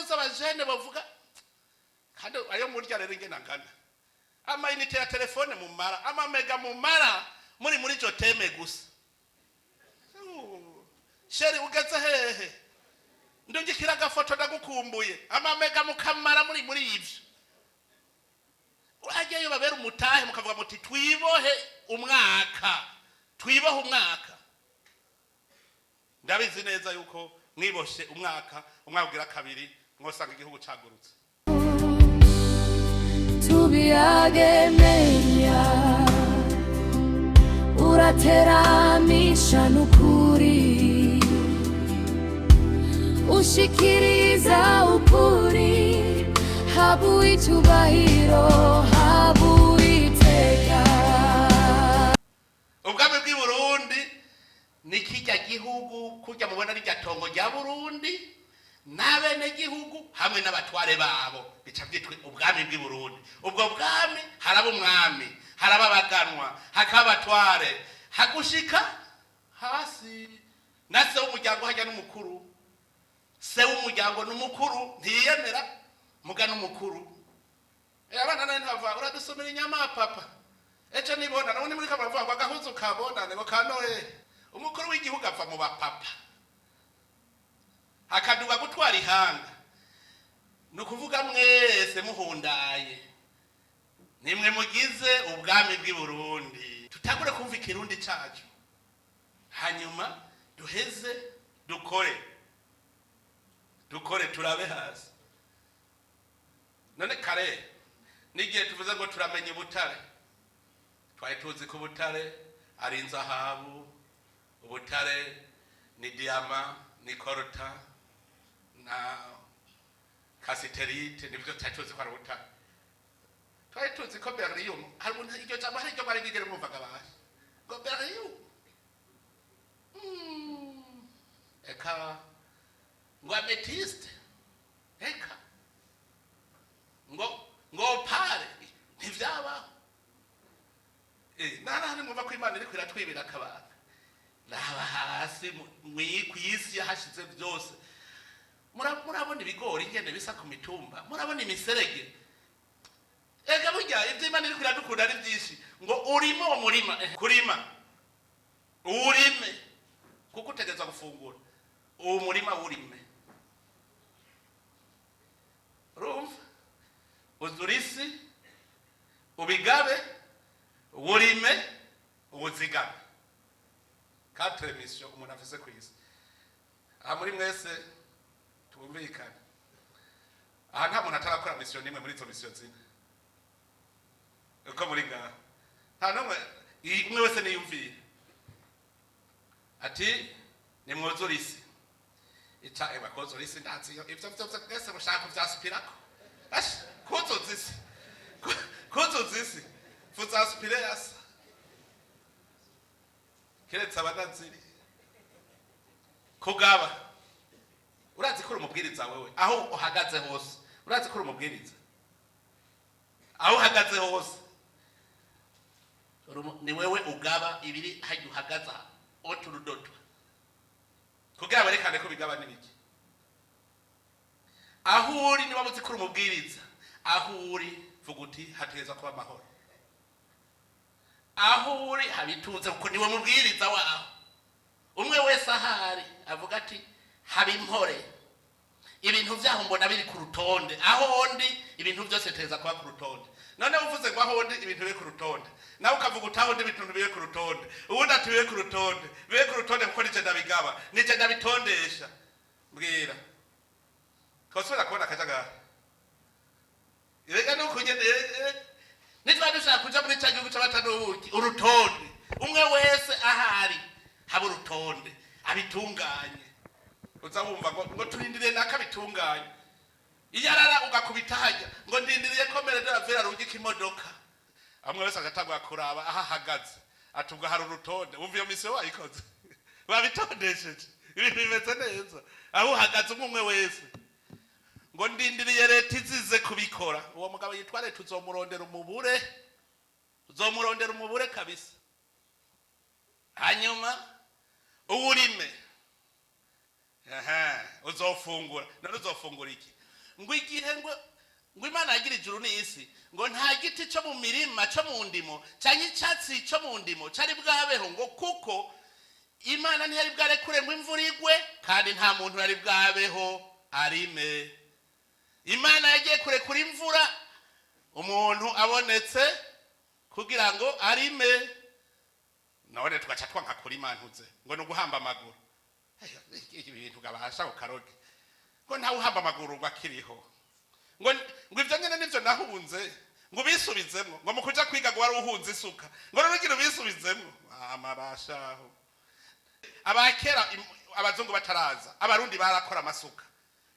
narabuze abajene bavuga kandi ayo murya rero ingena ngana amayinite ya telefone mumara amamega mumara muri joteme gusa chéri ugeze hehe ndungikira agafoto ndagukumbuye amamega mukamara muri ivyo uragiye babera umutahe mukavuga muti twibohe umwaka ndabizi neza yuko mwiboshe umwaka ugira kabiri mwosanga igihugu cagurutse tubiagemenya urateramisha nukuri ushikiriza ukuri habu icyubahiro habu iteka ubwami bw'i Burundi ni kijya gihugu kujya mubona rijya tongo rya Burundi n'abene gihugu hamwe n'abatware babo bica byitwe ubwami bw'i Burundi. Ubwo bwami haraba umwami haraba abaganwa hakaba abatware hagushika hasi na se w'umuryango hajya n'umukuru se w'umuryango n'umukuru ntiyemera muga n'umukuru abana nane ntava uradusomera inyama papa ejo nibona none muri kamavuga ngo agahuzu kabonane ngo kanoye umukuru w'igihugu ava mu bapapa akaduga gutwara ihanga nukuvuga mwese muhundaye nimwe mugize ubwami bw'i Burundi tutagure kumva ikirundi cacu hanyuma duheze dukore turabe hasi none kare nigiye tuvuze ngo turamenye ubutare twari tuzi ko ubutare ari inzahabu ubutare ni diama ni korota na kasiterite nibyo tuzi ko ari ubutare twari tuzi ko beryllium hari iryo jambo hari iryo bari bigere mumvaga baje ngo beryllium eka ngo amethyst eka ngo pare ntivyabaho narahari mwumva ko Imana iri kwiratwibira akabanga naba hasi kw'isi yahashize byose murabona ibigori ngende bisa ku mitumba murabona imiserege ega burya ibyo Imana iri kwiradukunda ari byinshi ngo urimo uwo murima kurima urime kuko utegeza gufungura uwo murima urime rumva uzurisi ubigabe urime ubuzigame quatre mission umuntu afise kwisi aha muri mwese tubumvikane aha nta muntu atarakora mission nimwe muri izo mission zine uko muri ngaha nta numwe umwe wese niyumviye ati ni mwuzurisi ica ewa kozurisi ndazi ivyo byose mushaka kuvyaspirako kuzuzisi fuzaspire yasa keretse abanaziri kugaba urazi ko umubwiriza wewe aho uhagaze hose urazi ko umubwiriza aho uhagaze hose ni wewe ugaba ibiri hajya uhagaza oturudoto kugira barekane ko bigaba n'ibiki aho uri niba muzi ko umubwiriza aho uri vuguti hategeza kuba amahoro aho uri habituze kuko niwe mubwiriza waho umwe wese ahari avuga ati haba impore ibintu vyaho mbona biri ku rutonde aho ndi ibintu byose tegeza kuba ku rutonde none uvuze ngo aho ndi ibintu biri ku rutonde nawe ukavuga utaho ndi ibintu biri ku rutonde ubundi ati biri ku rutonde kuko nije ndabigaba nije ndabitondesha mbwira kosura kubona akajagari irega no kugende nitwa dushaka kuja muri cyagihugu cy'abatanuki urutonde umwe wese ahari haba urutonde abitunganye uzabumva ngo turindire nakabitunganye iyarara ugakubita hajya ngo ndindiriye ko mere de la vera rugika imodoka amwe wese agatagwa kuraba aha hagaze atubwa hari urutonde umva iyo mission wayikoze babitondesheje ibintu bimeze neza aho hagaze umwe wese ngo ndindiriye leta izize kubikora uwo mugabo yitwa leta uzomurondera umubure kabisa hanyuma uwurime uzofungura none uzofungura iki ngo igihe ngo Imana yagira ijuru n'isi ngo nta giti cyo mu mirima cyo mu ndimo cyangwa icyatsi cyo mu ndimo cyari bwabeho ngo kuko Imana ntiyari bwarekure ngo imvura igwe kandi nta muntu yari bwabeho arime. Imana yagiye kurekura imvura umuntu abonetse kugira ngo arime. None tugaca twanka kuri Imantuze ngo no guhamba amaguru. Ibintu gabasha ukaroge ngo ntawe uhamba amaguru ngo akiriho ngo ivyo nyene nivyo nahunze ngo bisubizemo ngo mukuja kwiga ngo wari uhunze isuka ngo rugira bisubizemo amarashaho. Abakera abazungu bataraza abarundi barakora amasuka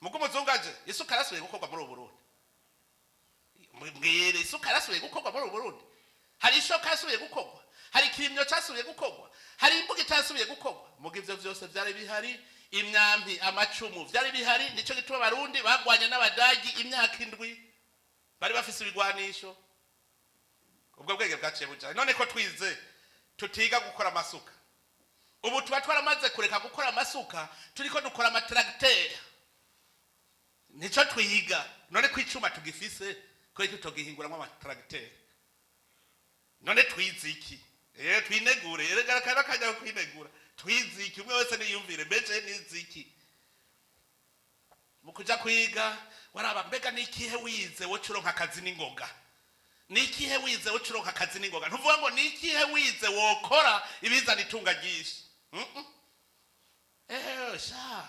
mugo umuzungu aje isuka arasubiye gukorwa muri Burundi. Mbwire isuka arasubiye gukorwa muri Burundi. Hari ishoka arasubiye gukorwa, hari kirimyo cyasubiye gukorwa, hari imbuga itasubiye gukorwa. Mugo ivyo vyose byari bihari, imyambi amacumu byari bihari. Nico gituma abarundi bagwanye n'abadagi imyaka 7 bari bafise ibigwanisho. Ubwo bwege bwaciye bujanye. None ko twize tutiga gukora amasuka, ubu tuba twaramaze kureka gukora amasuka turiko dukora amatracteur. Nico twiga. None kwicuma tugifise ko tutogihinguramo amatracteur. None twize iki? Twinegure yerekana kajya kwinegura. Twize iki? Umwe wese niyumvire beje niziki. Mukuja kwiga waraba mbega nikihe wize wo curonka akazi n'ingoga. Nikihe wize wo curonka akazi n'ingoga. Ntuvuga ngo nikihe wize wokora ibizana itunga ryinshi. Sha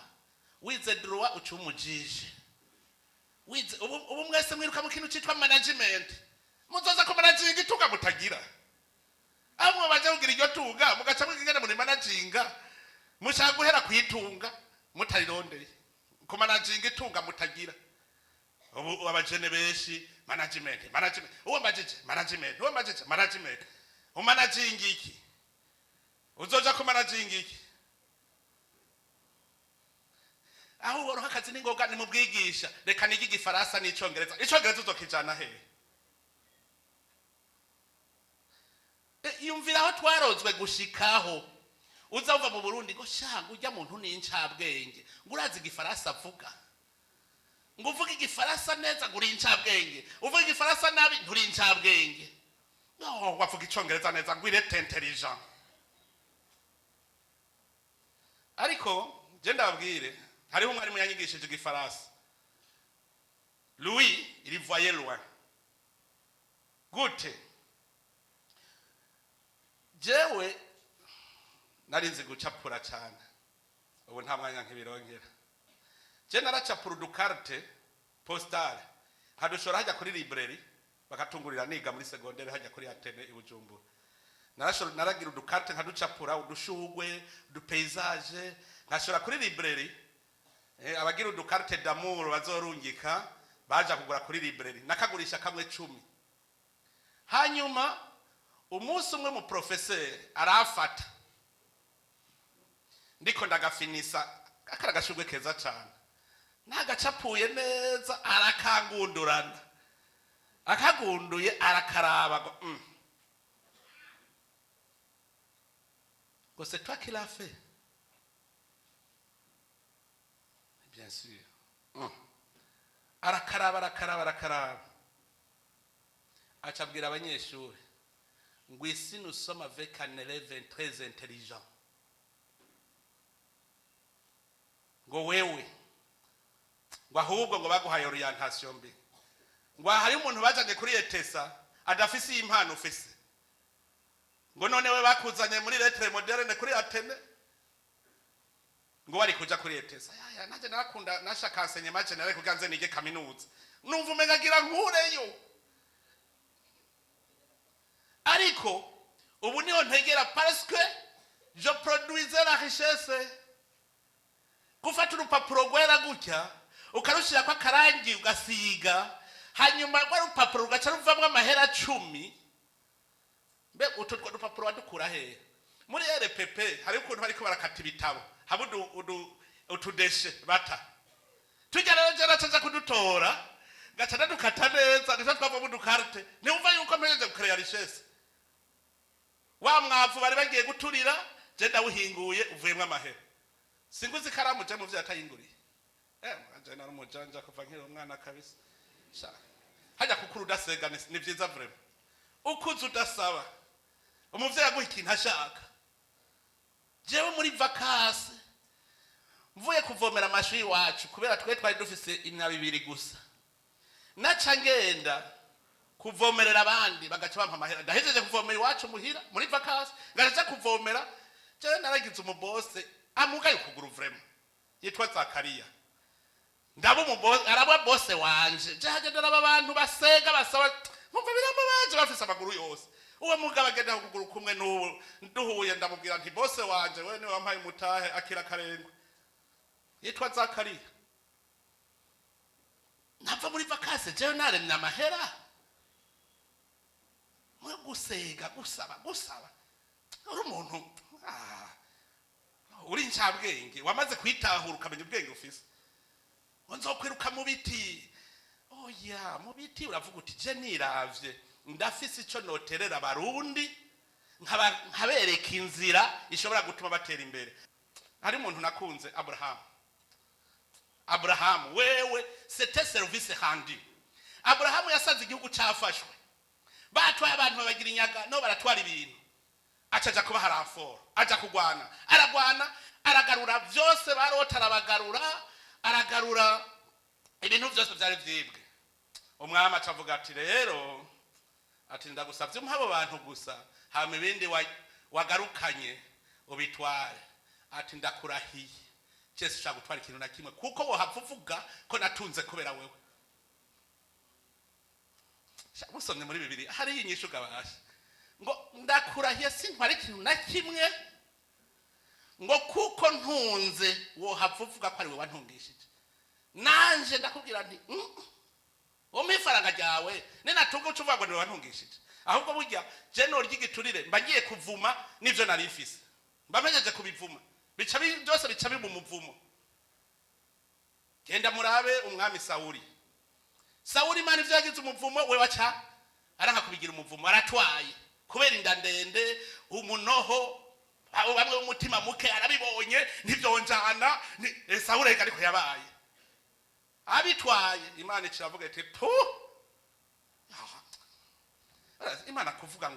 wize droit ucumujije. Wize ubu mwese mwiruka mu kintu citwa management. Muzoza ko managing itunga mutagira. Amwe baje kugira iryo tunga mugaca mwigene muri managinga mushaka guhera kwitunga mutarirondeye. Ko managing itunga mutagira. Ubu abajene beshi management. Uwo majije management. Uwo majije management. Umanaging iki? Uzoja ko managing iki? Aho woroha akazi n'ingoga ni mubwigisha. Reka nigi gifaransa n'icongereza. Icongereza uzokijana he? Yumvira aho twarozwe gushikaho. Uzava mu Burundi ngo shanga ujya muntu n'incabwenge. Ngurazi gifaransa avuga. Ngo uvuga igifaransa neza guri incabwenge. Uvuga igifaransa nabi nturi incabwenge. No, wavuga icongereza neza ngwire intelligent. Ariko je ndabwire hariho umwarimu yanyigishije igifaransa. Louis, il voyait loin. Gute. Jewe narinzi gucapura cyane. Ubu nta mwanya nkibirongera. Je naracapura udukarte postale. Hadushora hajya kuri librairie bakatungurira niga muri secondaire hajya kuri Atene i Bujumbura. Naragira udukarte nkaducapura udushugwe, udupaysage, nkashora kuri librairie. Abagira udukarte d'amour bazorungika baje kugura kuri librairie. Nakagurisha kamwe 10. Hanyuma umunsi umwe mu professeur arafata ndiko ndagafinisa akaragashugwe keza cyane nagacapuye neza arakangundurana akagunduye arakaraba ngo c'est toi qui l'as fait. Bien sûr. Arakaraba acabwira abanyeshuri ngo ici nous sommes avec un élève très intelligent. Ngo wewe ngo ahubwo ngo baguhaye orientation mbi. Ngo hari umuntu bajanye kuri etesa adafisi impano ufise. Ngo none we bakuzanye muri lettre moderne kuri Atene. Ngo wari kuja kuri etesa. Ya naje narakunda nashaka enseignement general kuganze nige kaminuza. Numva umengagira nkureyo. Ariko ubu niho ntegera parce que je produisais la richesse. Gufata urupapuro gwera gutya ukarushira kwa karangi ugasiga hanyuma rwa rupapuro rugaca ruvamwe amahera 10. Mbe utwo rupapuro wadukura he? Muri RPP hari ukuntu bariko barakata ibitabo habudu utudeshe bata tujya rero cyaza kudutora gaca nadukata neza nitwa twava mu dukarte niumva yuko mpejeje gucreate richesse. Wa mwavu bari bagiye guturira je ndawuhinguye uvuyemwe amahera. Singuzi karamu je mu vyatayinguriye. anje nari umujanja kuva nkiri umwana kabisa sha hajya kukuru udasega ni vyiza vraiment ukuze udasaba umuvyeyi aguha ikintu ashaka jewe muri vacances mvuye kuvomera amashuri wacu kubera twari dufise imyaka 2 gusa naca ngenda kuvomerera abandi bagaca bampa amahera ndahejeje kuvomera iwacu muhira muri vacances ngaje kuvomera je naragize umubose amugaye kugura vraiment yitwa Zakariya ndabo umubose araba bose wanje je hagenda abantu basega basaba mumva biramba baje bafise amaguru yose uwo mugabo agenda kugura kumwe n'uwo nduhuye ndamubwira nti bose wanje wewe ni wampaye mutahe akira karengwe yitwa Zakariya nava muri vacances je naremye amahera mwe gusega gusaba uri umuntu uri ncabwenge wamaze kwitahura ukamenya ubwenge ufise nzokwiruka mu biti oya mu biti uravuga uti je niravye ndafise ico noterera abarundi nkabereka inzira ishobora gutuma batera imbere hari umuntu nakunze Abraham wewe c'était service rendu Abraham yasaze igihugu cafashwe batwaye abantu babagira inyaga no baratwara ibintu acaja kuba harafora aja kugwana aragarura vyose barota aragarura ibintu vyose vyari vyibwe umwami acavuga ati rero ati ndagusavye umhabo bantu gusa hama ibindi wagarukanye ubitware ati ndakurahiye cyese ushaka gutwara ikintu na kimwe kuko wohavuvuga ko natunze kubera wewe musomye muri Bibiliya hari inyishu gabasha ngo ndakurahiye sintwara ikintu na kimwe ngo kuko ntunze wohavuvuga ko ari wewe wantungishije nanje ndakubwira nti ifaranga ryawe ninatunga ucuvuga ngo ni wewe wantungishije ahubwo burya je no ry'igiturire mba ngiye kuvuma nivyo nari mfise mbamejeje kubivuma bica byose bica mu muvumo genda murabe umwami Sauli mani ivyo yagize umuvumo we waca aranka kubigira umuvumo aratwaye kubera inda ndende umunoho abo bamwe umutima muke arabibonye ntivyonjana Sauli ariko yabaye abitwaye Imana iciravuga iti pu Imana kuvuga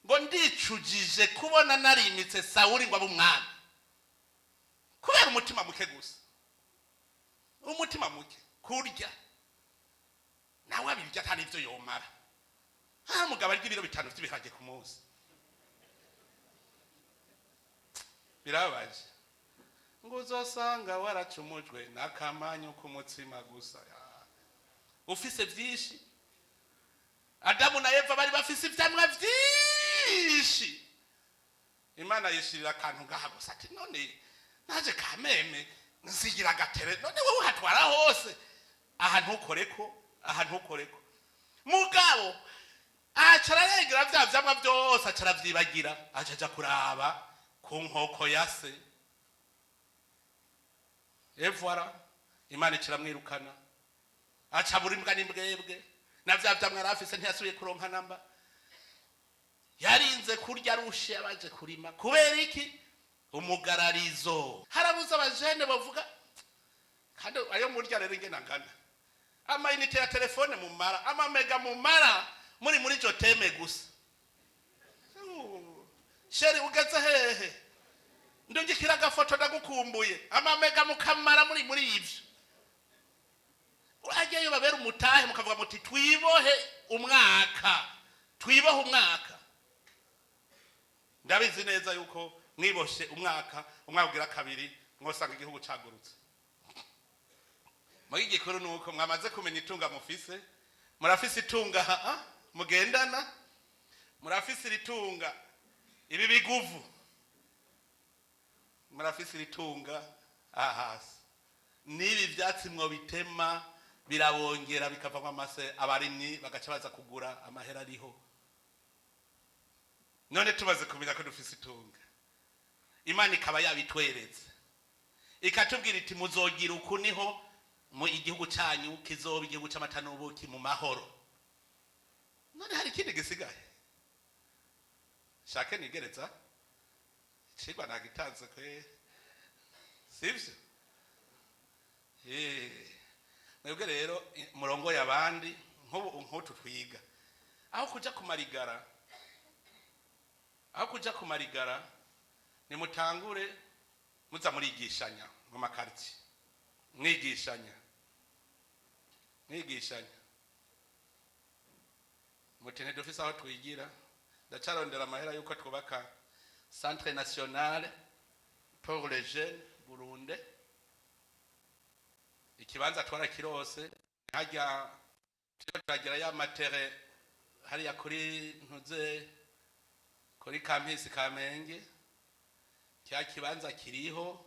ngo ndicujije kubona narimitse Sauli ngo abumwami kubera umutima muke gusa umutima muke kurya nawe abirya atari ivyo yomara mugabo arya ibiro 5 vy'ibiharage ku munsi birabaje ngo uzosanga waracumujwe n'akamanyu k'umutsima gusa ufise vyinshi Adamu na Eva bari bafise ivyamwa vyinshi Imana yishirira akantu ngaha gusa ati none naje kameme nsigira gatere none wowe hatwara hose ahantu ukoreko mugabo acararengera vya vyamwa byose acaravyibagira acaja kuraba ku nkoko yase evora Imana ikiramwirukana acabura imbwa n'imbwebwe na vya vyamwa arafise ntiyasubiye kuronka namba yarinze kurya rushe abaje kurima kubera iki umugararizo harabuza abajene bavuga kandi ayo murya rero ingena ngana ama inite ya telefone mumara ama mega mumara muri joteme gusa chéri ugeze hehe ndungikira gafoto ndagukumbuye ama mega mukamara muri ivyo uragiye babera umutahe mukavuga muti twibohe umwaka ndabizi neza yuko mwiboshe umwaka ugira kabiri mwosanga igihugu cagurutse muri gikuru nuko mwamaze kumenya itunga mufise murafise itunga mugendana murafise ritunga ibi biguvu murafise ritunga hasi nibi vyatsi mwo bitema birabongera bikavamo amase abarimyi bagaca baza kugura amahera ariho none tubaze kumenya ko dufise itunga Imana ikaba yabitweretse ikatubwira iti muzogira uku niho mu igihugu cyanyu kizoba igihugu c'amatanubuki mu mahoro none hari ikindi gisigaye shake nigereza cigwa nagitanze kwe sivyo mwebwe rero murongo y'abandi nk'utu twiga aho kuja kumarigara ni mutangure muza murigishanya mu makarti mwigishanya mutene dufise aho twigira ndacarondera amahera yuko twubaka Centre National pour les Jeunes Burunde ikibanza twara kirose hajya turagira ya matere hariya kuri ntuze kuri campus Kamenge cya kibanza kiriho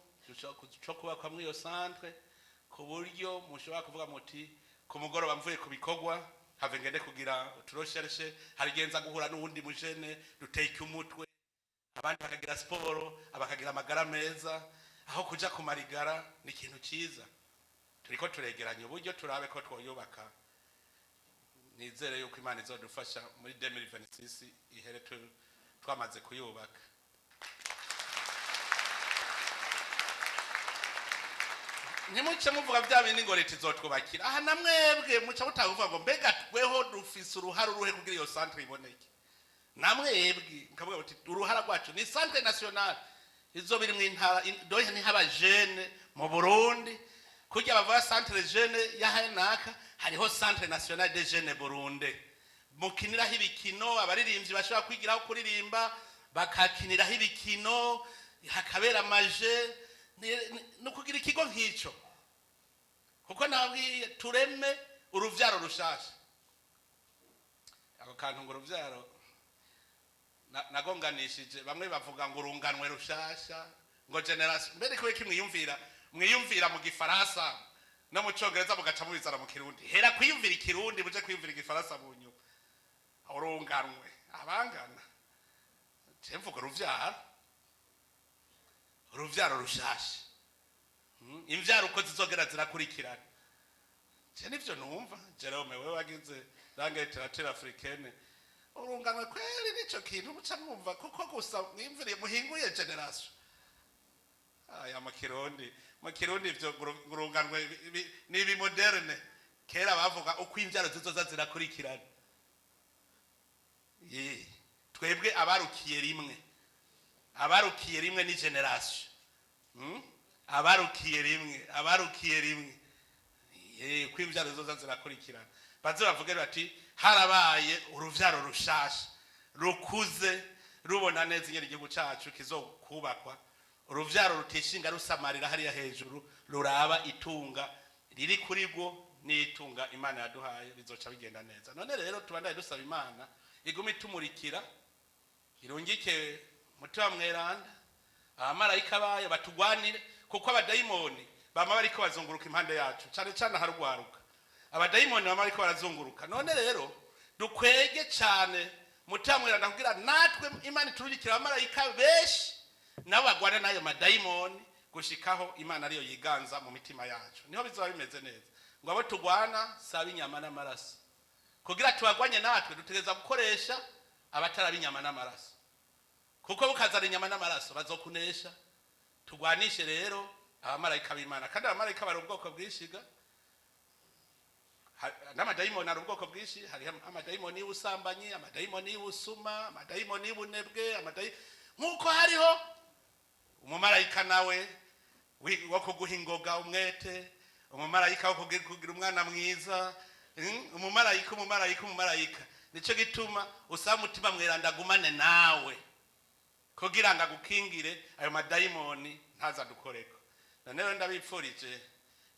cyo kubakwa muri iyo centre ku buryo mushobora kuvuga muti ku mugoroba mvuye ku bikorwa have ngende kugira turoshereshe harigenza guhura n'uwundi mujene duteke umutwe abandi bakagira sport abakagira amagara meza aho kuja kumarigara ni ikintu cyiza turiko turegeranya uburyo turabe ko twoyubaka nizere yuko Imana izodufasha muri 2026 ihere twamaze kuyubaka nimuce muvuga bya bindi ngo leta izotwubakira aha namwebwe muca butavuga ngo mbega tweho dufise uruhara uruhe kugira iyo centre iboneke namwebwe nkavuga uti uruhara rwacu ni Centre National izo biri mu intara doye ni haba jeune mu Burundi kujya bava Centre Jeune yahanaka hariho Centre National des Jeunes Burundi mukiniraho ibikino abaririmbyi bashobora kwigiraho kuririmba bakakiniraho ibikino hakabera amaje no kugira ikigo nk'icyo kuko nabwiye tureme uruvyaro rushasha ako kantu ngo uruvyaro nagonganishije bamwe bavuga ngo urunganwe rushasha ngo generation mbere ko mwiyumvira mu gifaransa no mu cyongereza mugaca mubizana mu kirundi hera kwiyumvira ikirundi muje kwiyumvira igifaransa mu nyuma urunganwe abangana temvuga uruvyaro rushasha imvyaro uko zizogera zirakurikirana je nivyo numva Jerome wewe wagize langue littérature africaine urunganwe kweli nico kintu muca mwumva kuko gusa mwimvire muhinguye generation aya mu kirundi ivyo urunganwe ni moderne kera bavuga uko imvyaro zizoza zirakurikirana twebwe abarukiye rimwe ni generation abarukiye rimwe ko imvyaro zizoza zirakurikirana baze bavuge bati harabaye uruvyaro rushasha rukuze rubona neza ingene igihugu cacu kizokubakwa uruvyaro rutishinga rusamarira hariya hejuru ruraba itunga riri kuri rwo n'itunga Imana yaduhaye bizoca bigenda neza none rero tubandaye dusaba Imana iguma itumurikira irungike mutima mweranda abamarayika bayo batugwanire kuko abadayimoni bama bariko bazunguruka impande yacu cyane harugwaruka abadayimoni bama bariko barazunguruka none rero dukwege cyane mutima mweranda kugira natwe Imana turungikira abamarayika beshi nabo bagwana nayo madayimoni gushikaho Imana ariyo yiganza mu mitima yacu niho bizaba bimeze neza ngo abo tugwana saba inyama n'amaraso kugira tubagwanye natwe dutegeza gukoresha abatarabi inyama n'amaraso kuko bukazana inyama n'amaraso bazokunesha tugwanishe rero abamarayika b'Imana kandi abamarayika bari ubwoko bwishiga n'amadayimoni ari ubwoko bwishi hari amadayimoni y'ubusambanyi amadayimoni y'ubusuma amadayimoni y'ubunebwe nkuko hariho umumarayika nawe wo kuguha ingoga umwete umumarayika wo kugira umwana mwiza umumarayika nico gituma usaba mutima mweranda gumane nawe kugira ngo agukingire ayo madayimoni ntaza dukoreko none ndabipfurije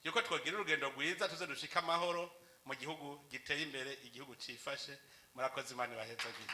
yuko twogira urugendo rwiza tuze dushika amahoro mu gihugu giteye imbere igihugu cifashe murakoze Imana baheza gihe